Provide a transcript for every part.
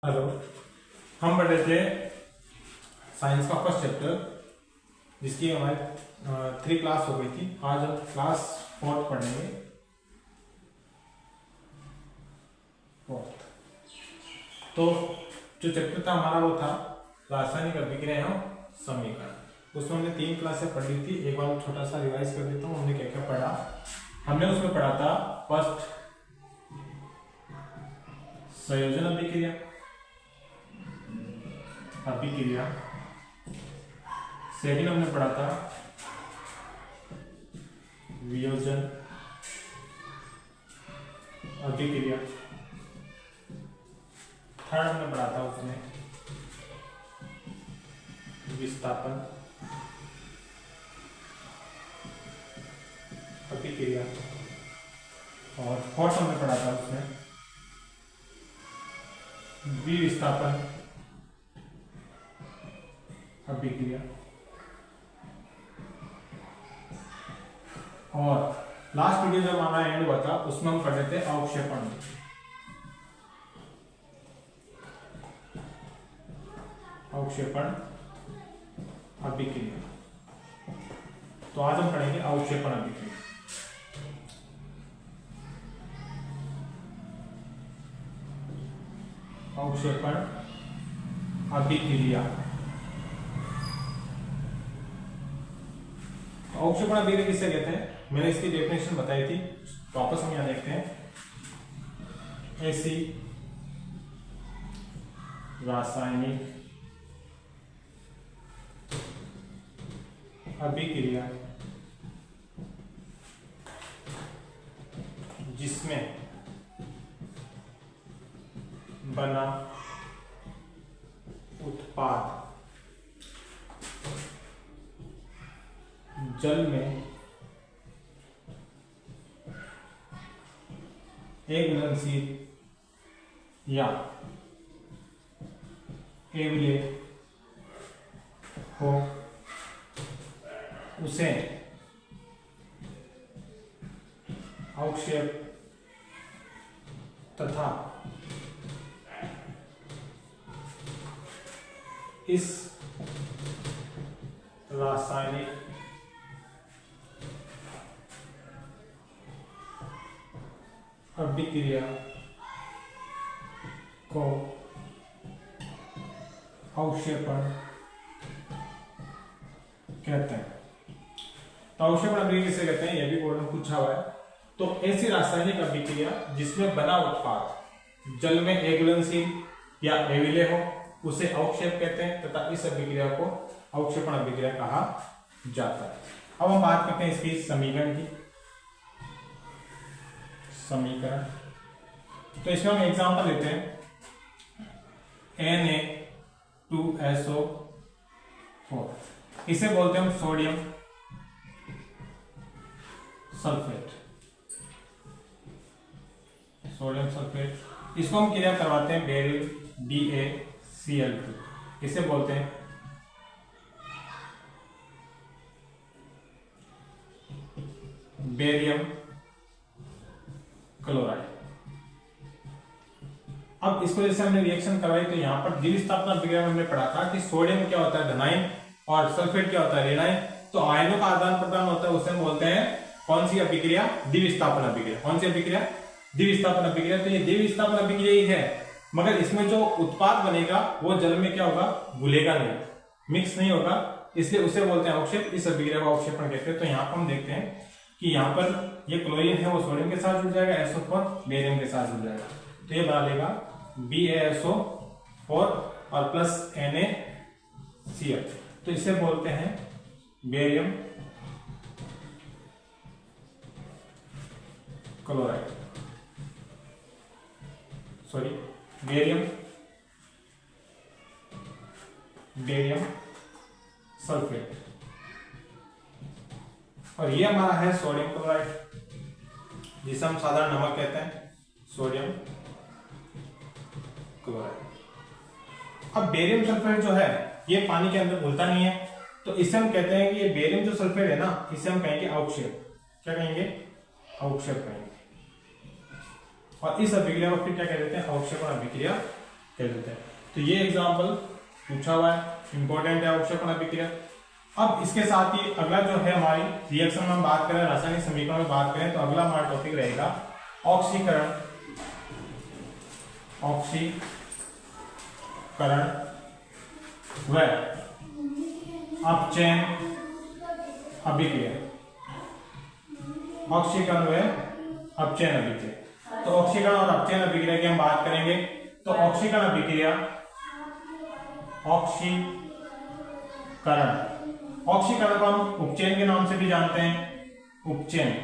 Hello. हम पढ़ रहे थे साइंस का फर्स्ट चैप्टर, जिसकी हमारी 3 क्लास हो गई थी। आज हम क्लास 4 पढ़ेंगे। तो जो चैप्टर था हमारा वो था रासायनिक अभिक्रिया एवं समीकरण। उसमें हमने 3 क्लासें पढ़ ली थी। एक बार छोटा सा रिवाइज कर देता हूँ। हमने क्या क्या पढ़ा। हमने उसमें पढ़ा था फर्स्ट संयोजन अभिक्रिया, सेकंड हमने पढ़ा था वियोजन अभिक्रिया, थर्ड हमने पढ़ा था उसमें विस्थापन अभिक्रिया, और फोर्थ हमने पढ़ा था उसमें विस्थापन अभिक्रिया, और लास्ट वीडियो जब हमारा एंड हुआ था उसमें हम पढ़ रहे थे अवक्षेपण अभिक्रिया। तो आज हम पढ़ेंगे अवक्षेपण अभिक्रिया। अवक्षेपण अभिक्रिया अवक्षेपण अभिक्रिया किससे कहते हैं? मैंने इसकी डेफिनेशन बताई थी। वापस हम यहां देखते हैं। ऐसी रासायनिक अभिक्रिया जिसमें बना उत्पाद जल में एक घुलनशील या अम्लीय हो, उसे अवक्षेप तथा इस रासायनिक अभिक्रिया को अवक्षेपण कहते हैं। तो अवक्षेपण अभिक्रिया किसे कहते हैं, यह भी बोर्ड में पूछा हुआ है। तो ऐसी रासायनिक अभिक्रिया जिसमें बना उत्पाद जल में अघुलनशील या अम्लीय हो, उसे अवक्षेप कहते हैं तथा इस अभिक्रिया को अवक्षेपण अभिक्रिया कहा जाता है। अब हम बात करते हैं इसकी समीकरण की। समीकरण, तो इसमें हम एग्जांपल लेते हैं Na2SO4, इसे बोलते हैं हम सोडियम सल्फेट। इसको हम क्रिया करवाते हैं बेरिल BaCl2, इसे बोलते हैं बेरियम क्लोराइड। अब इसको जैसे हमने रिएक्शन करवाई तो यहाँ पर द्विविस्थापन अभिक्रिया में हमने पढ़ा था कि सोडियम क्या होता है, धनायन, और सल्फेट क्या होता है, ऋणायन। तो आयनों का आदान प्रदान होता है, उसे हम बोलते हैं कौन सी अभिक्रिया? द्विविस्थापन अभिक्रिया। कौन सी अभिक्रिया? द्विविस्थापन अभिक्रिया। तो ये द्विविस्थापन अभिक्रिया ही है, मगर इसमें जो उत्पाद बनेगा वो जल में क्या होगा, घुलेगा नहीं, मिक्स नहीं होगा, इसलिए उसे बोलते हैं अवक्षेप। इस अभिक्रिया को अवक्षेपण कहते हैं। तो यहाँ पर हम देखते हैं कि यहाँ पर ये क्लोरीन है वो सोडियम के साथ जुड़ जाएगा, SO4 बेरियम के साथ जुड़ जाएगा, तो ये बना लेगा BaSO4 और प्लस NaCl। तो इसे बोलते हैं barium chloride, sorry barium sulphate, और ये हमारा है सोडियम क्लोराइड, जिसे हम साधारण नमक कहते हैं, सोडियम क्लोराइड। अब बेरियम सल्फेट जो है ये पानी के अंदर घुलता नहीं है, तो इसे हम कहते हैं कि ये बेरियम जो सल्फेट है ना, इसे हम कहेंगे अवक्षेप। क्या कहेंगे? अवक्षेप कहेंगे। और इस अभिक्रिया को फिर क्या कह देते हैं? अवक्षेपण अभिक्रिया कह देते हैं। तो ये एग्जाम्पल पूछा हुआ है, इंपॉर्टेंट है अवक्षेपण अभिक्रिया। अब इसके साथ ही अगला जो है हमारी रिएक्शन में हम बात करें, रासायनिक समीकरण में बात करें, तो अगला हमारा टॉपिक रहेगा ऑक्सीकरण, ऑक्सीकरण व अपचयन अभिक्रिया, ऑक्सीकरण व अपचयन अभिक्रिया। तो ऑक्सीकरण और अपचयन अभिक्रिया की हम बात करेंगे। तो ऑक्सीकरण अभिक्रिया, ऑक्सीकरण, ऑक्सीकरण को हम उपचयन के नाम से भी जानते हैं, उपचयन,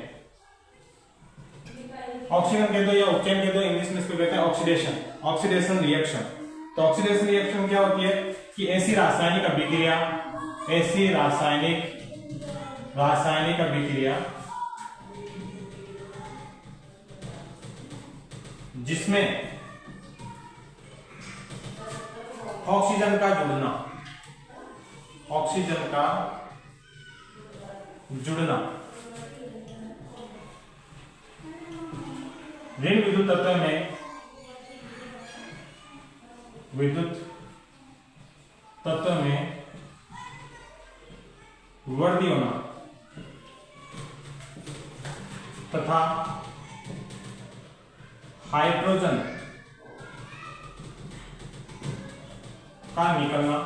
ऑक्सीकरण कह दो या उपचयन कह दो, इंग्लिश में इसको कहते हैं ऑक्सीडेशन, ऑक्सीडेशन रिएक्शन। तो ऑक्सीडेशन रिएक्शन क्या होती है कि ऐसी रासायनिक अभिक्रिया, ऐसी रासायनिक अभिक्रिया जिसमें ऑक्सीजन का जुड़ना, ऑक्सीजन का जुड़ना ऋण विद्युत तत्व में, विद्युत तत्व में वर्दी होना तथा हाइड्रोजन का निकलना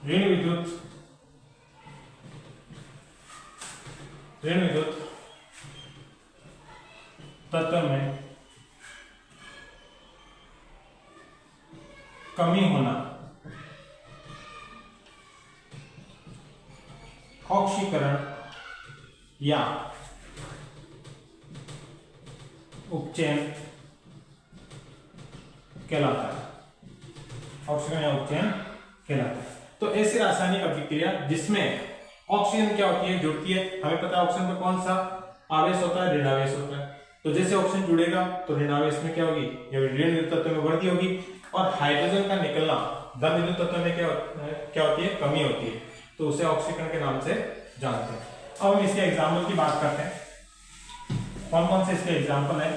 ऋण विद्युत तत्व में कमी होना ऑक्सीकरण या उपचयन कहलाता है, ऑक्सीकरण या उपचयन कहलाता है। तो ऐसी रासायनिक अभिक्रिया जिसमें ऑक्सीजन क्या होती है, जुड़ती है। हमें पता है ऑक्सीजन में कौन सा आवेश होता है, ऋण आवेश होता है। तो जैसे ऑक्सीजन जुड़ेगा तो ऋण आवेश में क्या होगी, ऋण विद्युत तत्व में वृद्धि होगी, और हाइड्रोजन का निकलना धन विद्युत तत्व में क्या होती है, कमी होती है। तो उसे ऑक्सीकरण के नाम से जानते हैं। अब हम इसके एग्जाम्पल की बात करते हैं, कौन कौन से इसके एग्जाम्पल है।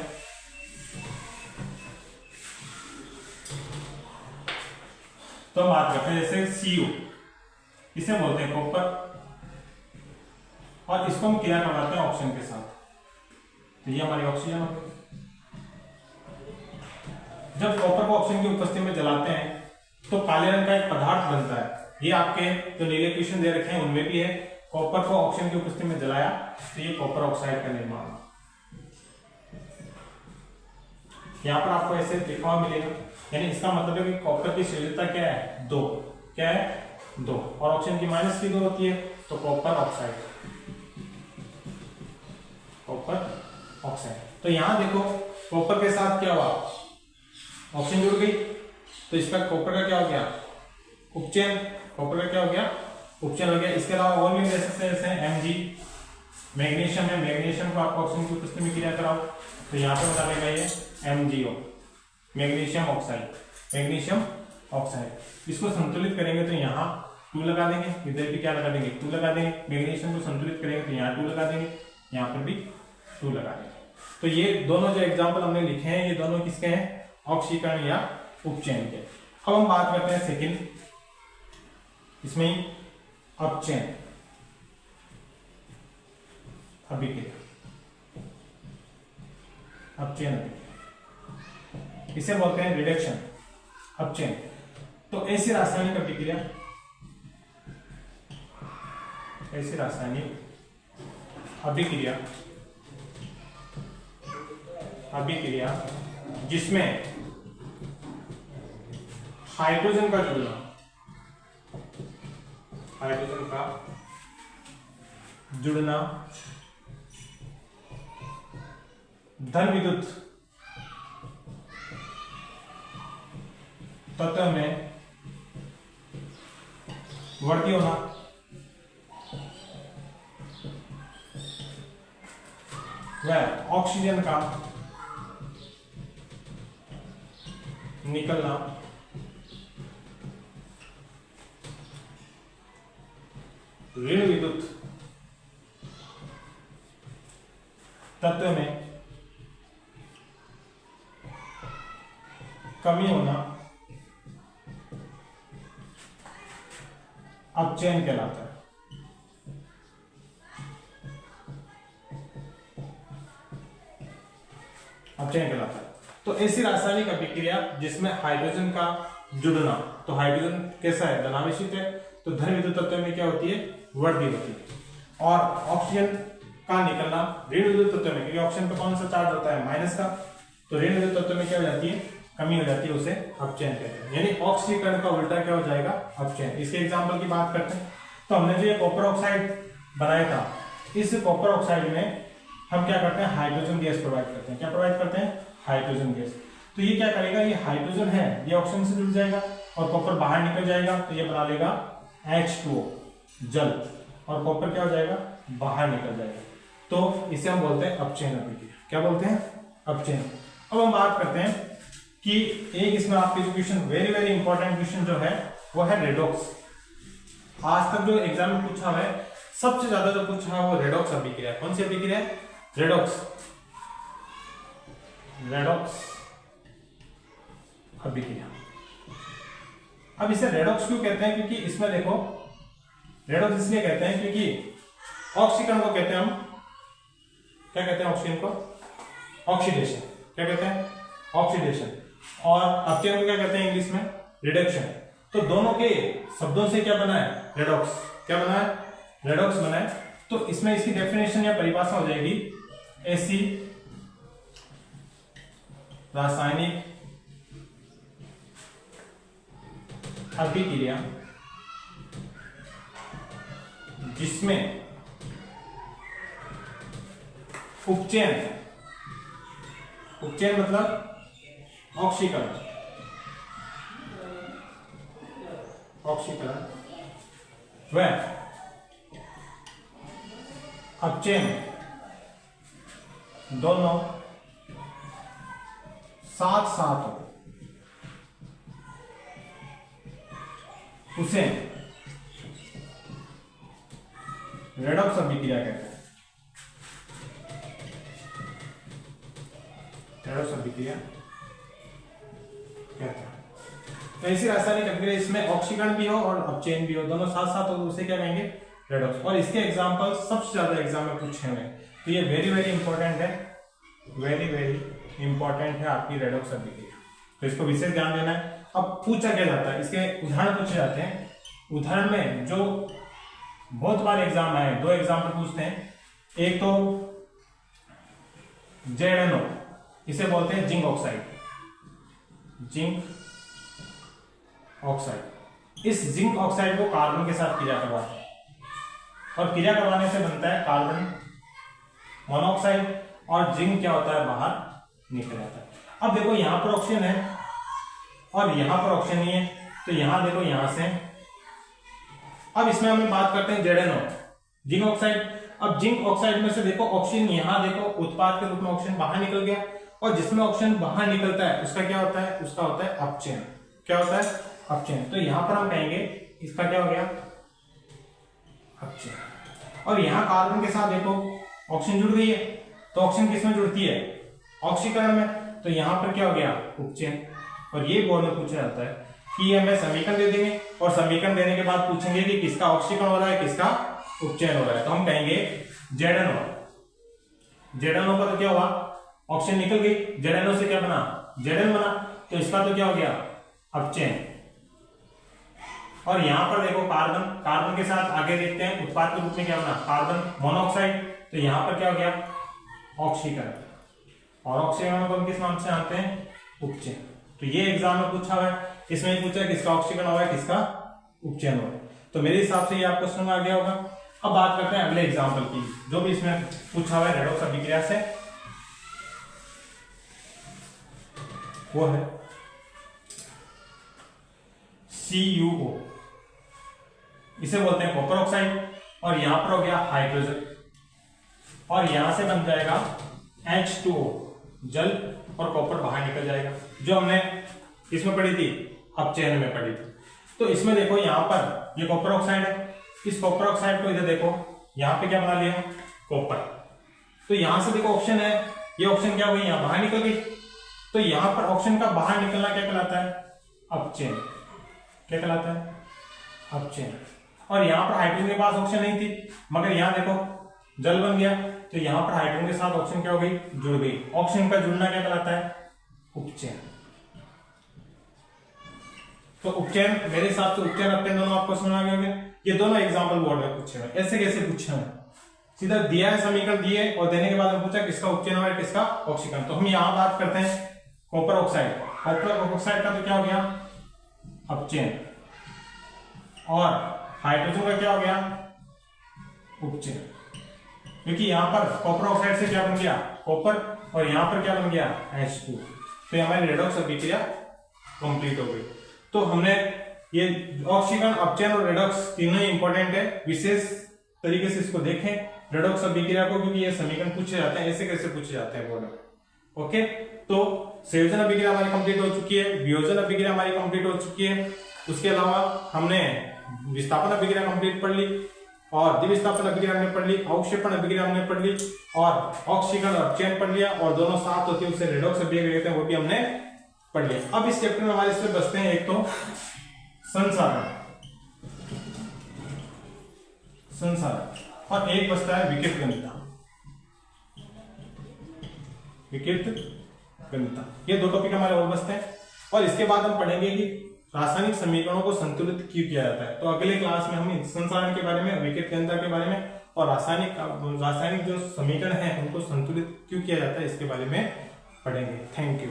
तो हम बात करते हैं जैसे Cu, इसे बोलते हैं कॉपर, और इसको हम क्रिया करवाते हैं ऑक्सीजन के साथ। तो ये हमारी ऑक्सीजन हो गई। जब कॉपर को ऑक्सीजन की उपस्थिति में जलाते हैं तो काले रंग का एक पदार्थ बनता है। ये आपके जो नीले क्वेश्चन दे रखे हैं उनमें भी है, कॉपर को ऑक्सीजन की उपस्थिति में जलाया तो ये कॉपर ऑक्साइड का निर्माण। यहाँ पर आपको ऐसे लिखा हुआ मिलेगा, यानी इसका मतलब है कि कॉपर की श्रेणीता क्या है, 2। क्या है, 2, और ऑक्सीजन की -2 होती है, तो कॉपर ऑक्साइड, कॉपर ऑक्साइड। तो यहां देखो कॉपर के साथ क्या हुआ, ऑक्सीजन जुड़ गई, तो इसका कॉपर का क्या हो गया, उपचयन, कॉपर का क्या हो गया, उपचयन हो गया। इसके अलावा और भी ले सकते हैं, जैसे Mg, मैग्नीशियम है, मैग्नीशियम को आप ऑक्सीजन की उपस्थिति में क्रिया कराओ तो यहाँ पे बता देगा ये MgO, magnesium oxide, magnesium oxide. इसको संतुलित करेंगे तो यहाँ 2 लगा देंगे, इधर भी क्या लगा देंगे, 2 लगा देंगे। मैग्नीशियम को संतुलित करेंगे तो यहाँ 2 लगा देंगे, यहाँ पर भी 2 लगा देंगे। तो ये दोनों जो एग्जाम्पल हमने लिखे हैं, ये दोनों किसके हैं, ऑक्सीकरण या उपचयन के। अब हम बात करते हैं सेकंड, इसमें अपचयन अभिक्रिया, अपचयन अभिक्रिया, इसे बोलते हैं रिडक्शन, अपचयन। तो ऐसी रासायनिक अभिक्रिया, ऐसी रासायनिक अभिक्रिया जिसमें हाइड्रोजन का जुड़ना, हाइड्रोजन का जुड़ना धन विद्युत तत्व में वर्ती होना, वह ऑक्सीजन का निकलना ऋण विद्युत तत्व में कमी होना अपचयन कहलाता है। अपचयन कहलाता है। तो ऐसी रासायनिक अभिक्रिया जिसमें हाइड्रोजन का जुड़ना, तो हाइड्रोजन कैसा है, धनावेशित है, तो धन विद्युत तत्व में क्या होती है, वर्धी होती है। और ऑक्सीजन का निकलना ऋण विद्युत तत्व में, क्योंकि ऑक्सीजन पे कौन सा चार्ज होता है, माइनस का, तो ऋण विद्युत तत्व में क्या हो जाती है, कमी हो जाती है, उसे अपचयन कहते हैं। यानी ऑक्सीकरण का उल्टा क्या हो जाएगा, अपचयन। इसके एग्जाम्पल की बात करते हैं। तो हमने जो ये कॉपर ऑक्साइड बनाया था, इस कॉपर ऑक्साइड में हम क्या करते हैं, हाइड्रोजन गैस प्रोवाइड करते हैं। क्या प्रोवाइड करते हैं, हाइड्रोजन गैस। तो ये क्या करेगा, ये हाइड्रोजन है, ये ऑक्सीजन से जुड़ जाएगा और कॉपर बाहर निकल जाएगा, तो ये बना लेगा H2O जल, और कॉपर क्या हो जाएगा, बाहर निकल जाएगा। तो इसे हम बोलते हैं अपचयन अभिक्रिया। क्या बोलते हैं, अपचयन। अब हम बात करते हैं कि एक इसमें आपकी जो question, very very important question जो है वो है रेडॉक्स। आज तक जो एग्जाम में पूछा हुआ है, सबसे ज्यादा जो पूछा है वो रेडॉक्स अभिक्रिया। कौन सी अभिक्रिया, रेडॉक्स, रेडॉक्स अभिक्रिया। अब इसे रेडॉक्स क्यों कहते हैं, क्योंकि इसमें देखो, रेडॉक्स इसलिए कहते हैं क्योंकि ऑक्सीकरण को कहते हैं हम, क्या कहते हैं ऑक्सीजन को, ऑक्सीडेशन। क्या कहते हैं, ऑक्सीडेशन। और अपचयन को क्या कहते हैं इंग्लिश में, रिडक्शन। तो दोनों के शब्दों से क्या बना है, रेडॉक्स। क्या बना है, रेडॉक्स बना है। तो इसमें इसकी डेफिनेशन या परिभाषा हो जाएगी, ऐसी रासायनिक अभिक्रिया जिसमें उपचयन, उपचयन मतलब ऑक्सीकरण, ऑक्सीकरण व अपचयन दोनों साथ साथ हो, उसे रेडॉक्स अभिक्रिया कहते हैं। रेडॉक्स अभिक्रिया कहते हैं। तो ऐसी रासायनिक अभिक्रिया इसमें ऑक्सीकरण भी हो और अपचयन भी हो, दोनों साथ साथ हो, तो उसे क्या कहेंगे, रेडॉक्स। और इसके एग्जांपल सबसे ज्यादा एग्जाम में पूछे हुए, तो ये वेरी वेरी इंपॉर्टेंट है, वेरी वेरी इंपॉर्टेंट है आपकी रेडॉक्स अभिक्रिया। तो इसको विशेष ध्यान देना है। अब पूछा क्या जाता है, इसके उदाहरण पूछे जाते हैं। उदाहरण में जो बहुत बार एग्जाम आए, दो एग्जाम्पल पूछते हैं। एक तो ZnO, इसे बोलते हैं जिंक ऑक्साइड, जिंक ऑक्साइड। इस जिंक ऑक्साइड को कार्बन के साथ क्रिया करवाते हैं, और क्रिया करवाने से बनता है कार्बन मोनोऑक्साइड, और जिंक क्या होता है, बाहर निकल जाता है। अब देखो यहां पर ऑक्सीजन है और यहां पर ऑक्सीजन नहीं है, तो यहां देखो यहां से। अब इसमें हम बात करते हैं ZnO, जिंक ऑक्साइड। अब जिंक ऑक्साइड में से देखो ऑक्सीजन, यहां देखो उत्पाद के रूप में ऑक्सीजन बाहर निकल गया, और जिसमें ऑक्सीजन बाहर निकलता है उसका क्या होता है, उसका होता है अपचयन। क्या होता है, अपचयन। तो यहां पर हम कहेंगे इसका क्या हो गया, अपचयन। और यहां कार्बन के साथ देखो ऑक्सीजन जुड़ गई है, तो ऑक्सीजन किसमें जुड़ती है, ऑक्सीकरण में, तो यहां पर क्या हो गया, उपचयन। और ये बोर्ड में पूछा जाता है कि हमें समीकरण दे देंगे, और समीकरण देने के बाद पूछेंगे कि किसका ऑक्सीकरण हो रहा है, किसका उपचयन हो रहा है। तो हम कहेंगे ZnO, ZnO का तो क्या हुआ, ऑक्सीजन निकल गई, ZnO से क्या बना, Zn बना, तो इसका तो क्या हो गया, अपचयन। और यहां पर देखो कार्बन, कार्बन के साथ आगे देखते हैं उत्पाद के रूप में क्या बना, कार्बन मोनोऑक्साइड, तो यहां पर क्या हो गया, ऑक्सीकरण। और ऑक्सीकरण को हम किस नाम से जानते हैं, उपचयन। तो ये एग्जाम में पूछा हुआ है, इसमें पूछा है किसका ऑक्सीकरण हुआ है, किसका उपचयन हुआ है। तो मेरे हिसाब से ये आपको समझ में आ गया होगा। अब बात करते हैं अगले एग्जाम्पल की, जो भी इसमें पूछा हुआ है रेडॉक्स अभिक्रिया से, वो है CuO। इसे बोलते हैं कॉपर ऑक्साइड, और यहां पर हो गया हाइड्रोजन, और यहां से बन जाएगा H2O जल, और कॉपर बाहर निकल जाएगा, जो हमने इसमें पढ़ी थी, अपचयन में पढ़ी थी। तो इसमें देखो यहां पर ये कॉपर ऑक्साइड है, इस कॉपर ऑक्साइड को इधर देखो, यहां पे क्या बना लिया, कॉपर। तो यहां से देखो ऑक्सीजन है, ये ऑक्सीजन क्या हुई, यहां बाहर निकल गई, तो यहाँ पर ऑक्सीजन का बाहर निकलना क्या कहलाता है? अपचयन। क्या कहलाता है? अपचयन। और यहाँ पर हाइड्रोजन के पास ऑक्सीजन नहीं थी, मगर यहाँ देखो जल बन गया, तो यहाँ पर हाइड्रोजन के साथ ऑक्सीजन क्या हो गई? जुड़ गई। ऑक्सीजन का जुड़ना क्या कहलाता है? उपचयन। तो उपचयन, मेरे हिसाब से उपचयन अपचयन दोनों आपको समझ आ गए होंगे। ये दोनों एग्जाम्पल बोर्ड में पूछे हुए। ऐसे कैसे पूछे हुए? सीधा दिया है समीकरण दिए और देने के बाद हम पूछा किसका उपचयन और किसका ऑक्सीकरण। तो हम यहाँ बात करते हैं कॉपर ऑक्साइड। कॉपर ऑक्साइड का तो क्या हो गया? अपचयन। और हाइड्रोजन का क्या हो गया? उपचयन। क्योंकि यहाँ पर कॉपर ऑक्साइड से क्या बन गया? कॉपर, और यहाँ पर क्या बन गया? H2। तो ये हमारी रेडॉक्स अभिक्रिया कंप्लीट हो गई। तो हमने ये ऑक्सीकरण, अपचयन और रेडॉक्स तीनों ही इंपॉर्टेंट है। विशेष तरीके से इसको देखें रेडॉक्स अभिक्रिया को, क्योंकि ये समीकरण पूछे जाते हैं। ऐसे कैसे पूछे जाते हैं बोर्ड में। ओके, तो संयोजन अभिक्रिया हमारी कंप्लीट हो चुकी है, वियोजन अभिक्रिया हमारी कंप्लीट हो चुकी है। उसके अलावा हमने विस्थापन अभिक्रिया कंप्लीट पढ़ ली, और द्विविस्थापन अभिक्रिया हमने पढ़ ली, अवक्षेपण अभिक्रिया हमने पढ़ ली, और ऑक्सीकरण अपचयन पढ़ लिया, और दोनों साथ होती है उसे रेडॉक्स अभिक्रिया कहते हैं, वो भी हमने पढ़ लिया। अब इस चैप्टर में हमारे इसमें बचते हैं एक तो संसारण, और एक बचता है विकृत गणिता। ये दो टॉपिक हमारे और बचते हैं। और इसके बाद हम पढ़ेंगे कि रासायनिक समीकरणों को संतुलित क्यों किया जाता है। तो अगले क्लास में हम संसारण के बारे में, विकृत गणिता के बारे में, और रासायनिक जो समीकरण हैं उनको संतुलित क्यों किया जाता है इसके बारे में पढ़ेंगे। Thank you.